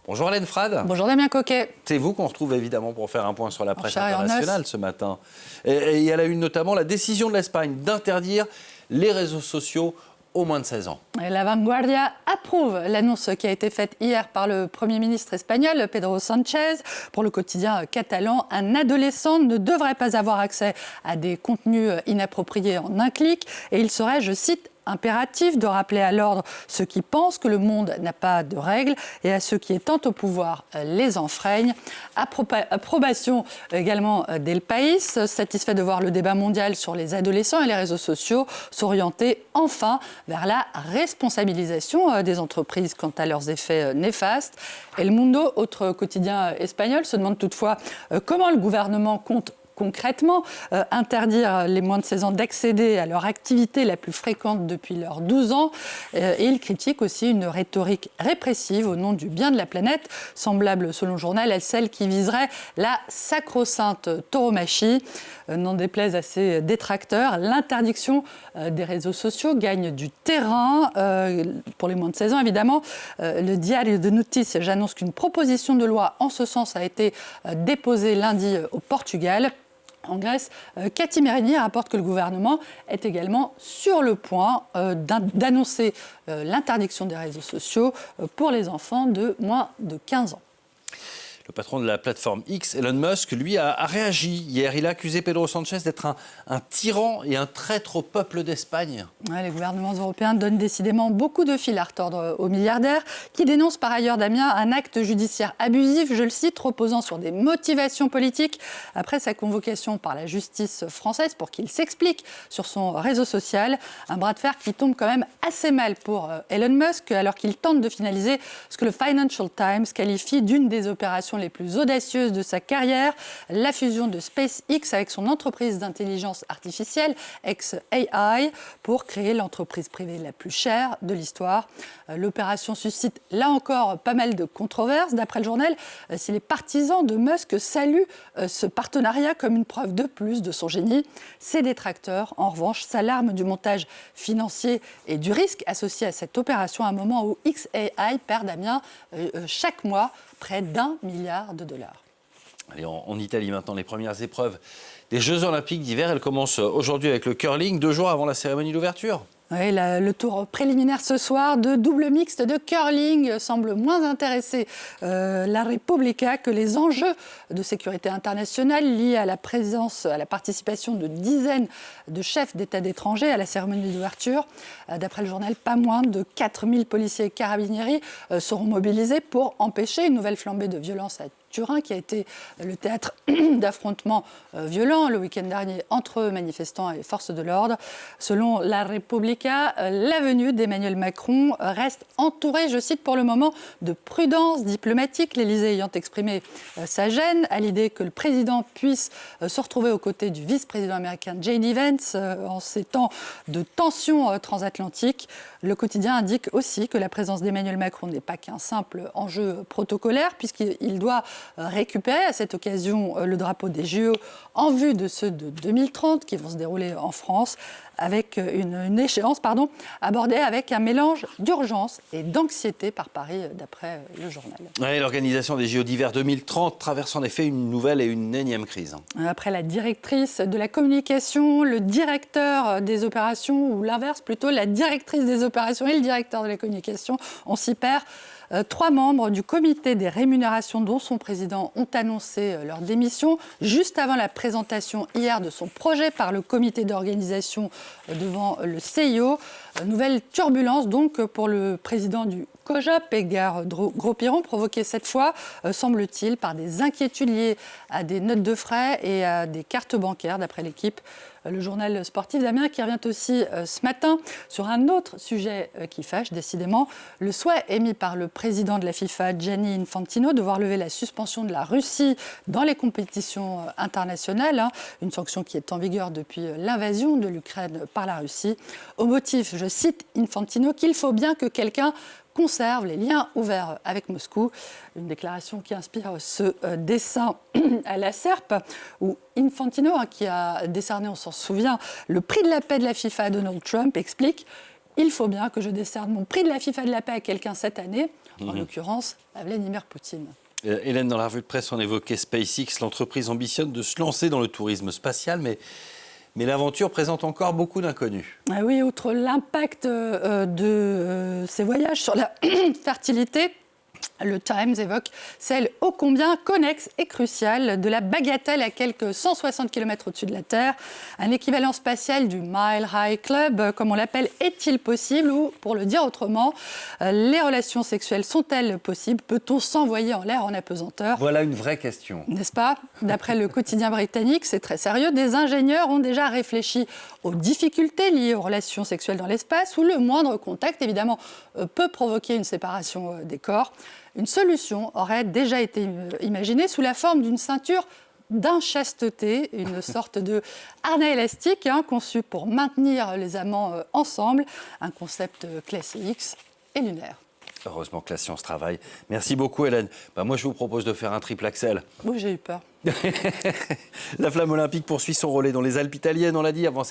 Bonjour Hélène Frade. Bonjour Damien Coquet. C'est vous qu'on retrouve évidemment pour faire un point sur la presse internationale ce matin. Et il y a la une notamment la décision de l'Espagne d'interdire les réseaux sociaux aux moins de 16 ans. Et la Vanguardia approuve l'annonce qui a été faite hier par le Premier ministre espagnol, Pedro Sánchez. Pour le quotidien catalan, un adolescent ne devrait pas avoir accès à des contenus inappropriés en un clic et il serait, je cite, impératif de rappeler à l'ordre ceux qui pensent que le monde n'a pas de règles et à ceux qui étant au pouvoir les enfreignent. Approbation également d'El País, satisfait de voir le débat mondial sur les adolescents et les réseaux sociaux s'orienter enfin vers la responsabilisation des entreprises quant à leurs effets néfastes. El Mundo, autre quotidien espagnol, se demande toutefois comment le gouvernement compte concrètement, interdire les moins de 16 ans d'accéder à leur activité la plus fréquente depuis leurs 12 ans. Et il critique aussi une rhétorique répressive au nom du bien de la planète, semblable, selon le journal, à celle qui viserait la sacro-sainte tauromachie. N'en déplaise à ses détracteurs, l'interdiction des réseaux sociaux gagne du terrain. Pour les moins de 16 ans, évidemment, le Diario de Notícias j'annonce qu'une proposition de loi en ce sens a été déposée lundi au Portugal. En Grèce, Cathy Mérini rapporte que le gouvernement est également sur le point d'annoncer l'interdiction des réseaux sociaux pour les enfants de moins de 15 ans. Le patron de la plateforme X, Elon Musk, lui, a réagi hier. Il a accusé Pedro Sánchez d'être un tyran et un traître au peuple d'Espagne. Ouais, les gouvernements européens donnent décidément beaucoup de fil à retordre aux milliardaires, qui dénoncent par ailleurs, Damien, un acte judiciaire abusif, je le cite, reposant sur des motivations politiques. Après sa convocation par la justice française pour qu'il s'explique sur son réseau social, un bras de fer qui tombe quand même assez mal pour Elon Musk, alors qu'il tente de finaliser ce que le Financial Times qualifie d'une des opérations les plus audacieuses de sa carrière, la fusion de SpaceX avec son entreprise d'intelligence artificielle, xAI, pour créer l'entreprise privée la plus chère de l'histoire. L'opération suscite là encore pas mal de controverses. D'après le journal, si les partisans de Musk saluent ce partenariat comme une preuve de plus de son génie, ses détracteurs, en revanche, s'alarment du montage financier et du risque associé à cette opération à un moment où xAI perd, Damien, chaque mois près d'1 milliard de dollars. Allez, en Italie maintenant, les premières épreuves des Jeux Olympiques d'hiver. Elles commencent aujourd'hui avec le curling, 2 jours avant la cérémonie d'ouverture. Oui, le tour préliminaire ce soir de double mixte de curling semble moins intéresser la Repubblica que les enjeux de sécurité internationale liés à la présence, à la participation de dizaines de chefs d'État d'étrangers à la cérémonie d'ouverture. D'après le journal, pas moins de 4000 policiers et carabinieri seront mobilisés pour empêcher une nouvelle flambée de violence à Turin, qui a été le théâtre d'affrontements violents le week-end dernier entre manifestants et forces de l'ordre. Selon la Repubblica, la venue d'Emmanuel Macron reste entourée, je cite, pour le moment, de prudence diplomatique, l'Élysée ayant exprimé sa gêne à l'idée que le président puisse se retrouver aux côtés du vice-président américain J.D. Vance en ces temps de tensions transatlantiques. Le quotidien indique aussi que la présence d'Emmanuel Macron n'est pas qu'un simple enjeu protocolaire, puisqu'il doit récupérer à cette occasion le drapeau des JO en vue de ceux de 2030 qui vont se dérouler en France, avec une échéance abordée avec un mélange d'urgence et d'anxiété par Paris, d'après le journal. Ouais, l'organisation des JO d'hiver 2030 traverse en effet une nouvelle et une énième crise. Après la directrice de la communication, le directeur des opérations, ou l'inverse plutôt, la directrice des opérations et le directeur de la communication, on s'y perd. 3 membres du comité des rémunérations, dont son président, ont annoncé leur démission juste avant la présentation hier de son projet par le comité d'organisation devant le CIO. Nouvelle turbulence donc pour le président du COJOP, Edgar Gros-Piron, provoquée cette fois, semble-t-il, par des inquiétudes liées à des notes de frais et à des cartes bancaires, d'après l'équipe. Le journal sportif, Damien, qui revient aussi ce matin sur un autre sujet qui fâche, décidément. Le souhait émis par le président de la FIFA, Gianni Infantino, de voir lever la suspension de la Russie dans les compétitions internationales, une sanction qui est en vigueur depuis l'invasion de l'Ukraine par la Russie. Au motif, je cite Infantino, qu'il faut bien que quelqu'un conserve les liens ouverts avec Moscou. Une déclaration qui inspire ce dessin à la serpe, où Infantino, qui a décerné, on s'en souvient, le prix de la paix de la FIFA à Donald Trump, explique il faut bien que je décerne mon prix de la FIFA de la paix à quelqu'un cette année, en l'occurrence à Vladimir Poutine. Hélène, dans la revue de presse, on évoquait SpaceX. L'entreprise ambitionne de se lancer dans le tourisme spatial, mais l'aventure présente encore beaucoup d'inconnus. Ah oui, outre l'impact de ces voyages sur la fertilité, le Times évoque celle ô combien connexe et cruciale de la bagatelle à quelques 160 km au-dessus de la Terre. Un équivalent spatial du Mile High Club, comme on l'appelle, est-il possible? Ou, pour le dire autrement, les relations sexuelles sont-elles possibles? Peut-on s'envoyer en l'air en apesanteur? Voilà une vraie question. N'est-ce pas? D'après le quotidien britannique, c'est très sérieux. Des ingénieurs ont déjà réfléchi aux difficultés liées aux relations sexuelles dans l'espace, où le moindre contact, évidemment, peut provoquer une séparation des corps. Une solution aurait déjà été imaginée sous la forme d'une ceinture d'inchasteté, une sorte de harnais élastique conçu pour maintenir les amants ensemble, un concept classe X et lunaire. Heureusement que la science travaille. Merci beaucoup, Hélène. Moi, je vous propose de faire un triple Axel. Oui, j'ai eu peur. La flamme olympique poursuit son relais dans les Alpes italiennes, on l'a dit avant.